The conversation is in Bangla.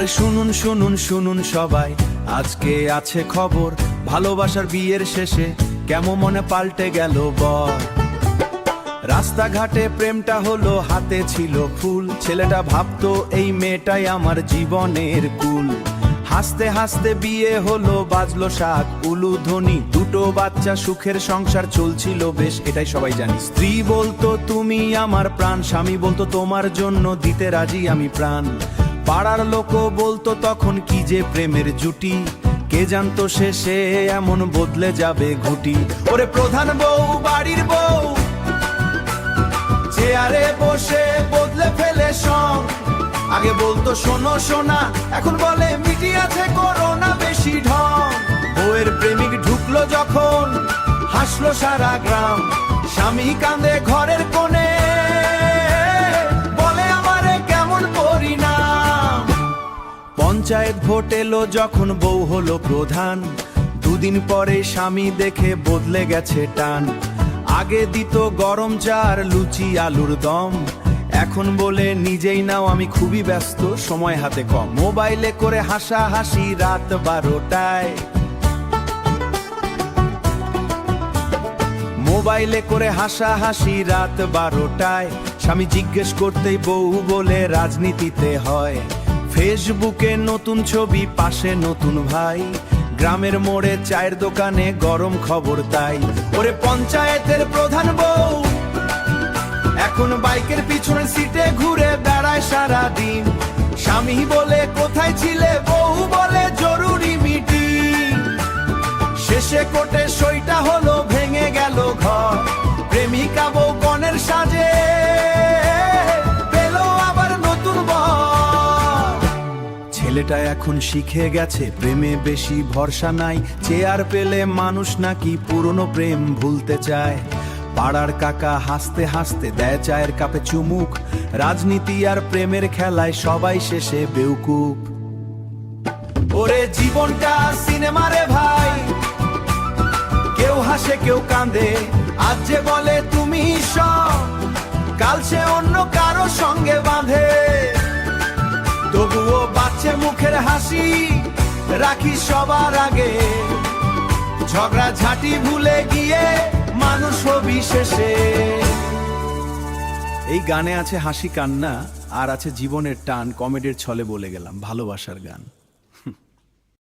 আরে শুনুন শুনুন শুনুন সবাই, আজকে আছে খবর, ভালোবাসার বিয়ের শেষে কেমন মনে পাল্টে গেল বর। রাস্তাঘাটে প্রেমটা হলো, হাতে ছিল ফুল, ছেলেটা ভাবতো এই মেয়েটাই আমার জীবনের কুল। হাসতে হাসতে বিয়ে হলো, বাজলো শাক উলুধ্বনি, দুটো বাচ্চা, সুখের সংসার চলছিল বেশ, এটাই সবাই জানি। স্ত্রী বলতো তুমি আমার প্রাণ, স্বামী বলতো তোমার জন্য দিতে রাজি আমি প্রাণ। পাড়ার লোকও বলতো তখন কি যে প্রেমের জুটি, কে জানতো শেষে এমন বদলে যাবে ঘুটি। ওরে প্রধান বউ, বাড়ির বউ, চেয়ারে বসে বদলে ফেলে সং। আগে বলতো শোনো সোনা, এখন বলে মিটিয়াছে করোনা বেশি ঢং। বউয়ের প্রেমিক ঢুকলো যখন, হাসলো সারা গ্রাম। স্বামী কাঁদে ঘরের কোণে, বলে আমারে কেমন পরিণাম। পঞ্চায়েত ভোট এলো যখন, বউ হলো প্রধান। দুদিন পরে স্বামী দেখে বদলে গেছে টান। আগে দিত গরম চার, লুচি আলুর দম, এখন বলে নিজেই নাও আমি খুবই ব্যস্ত, সময় হাতে কম। মোবাইলে করে হাসাহাসি রাত 12টায়, মোবাইলে করে হাসাহাসি রাত 12টায়। স্বামী জিজ্ঞেস করতেই বউ বলে রাজনীতিতে হয়। ফেসবুকে নতুন ছবি, পাশে নতুন ভাই, গ্রামের মোড়ে চায়ের দোকানে গরম খবর তাই। ওরে পঞ্চায়েতের প্রধান বউ এখন বাইকের পিছনে সিটে ঘুরে বেড়ায় সারা দিন। স্বামী বলে কোথায় ছিলে, বউ বলে জরুরি মিটিং। শেষে কোটে সইটা হলো, ভেঙে গেল ঘর। প্রেমিকা বউ কনের সাজে পেলো আবার নতুন বর। ছেলেটা এখন শিখে গেছে প্রেমে বেশি ভরসা নাই, চেয়ার পেলে মানুষ নাকি পুরনো প্রেম ভুলতে চায়। পাড়ার কাকা হাসতে হাসতে দেয় চায়ের কাপে চুমুক, রাজনীতি আর প্রেমের খেলায় সবাই শেষে বেউকুফ। ওরে জীবনটা সিনেমা রে ভাই, কেউ হাসে কেউ কাঁদে, আজ যে বলে তুমি সব, কাল সে অন্য কারো সঙ্গে বাঁধে। তবুও বাচ্চা মুখের হাসি রাখি সবার আগে, ঝগড়া ঝাঁটি ভুলে গিয়ে মানুষ হবি শেষে। এই গানে আছে হাসি কান্না, আর আছে জীবনের টান, কমেডির ছলে বলে গেলাম ভালোবাসার গান।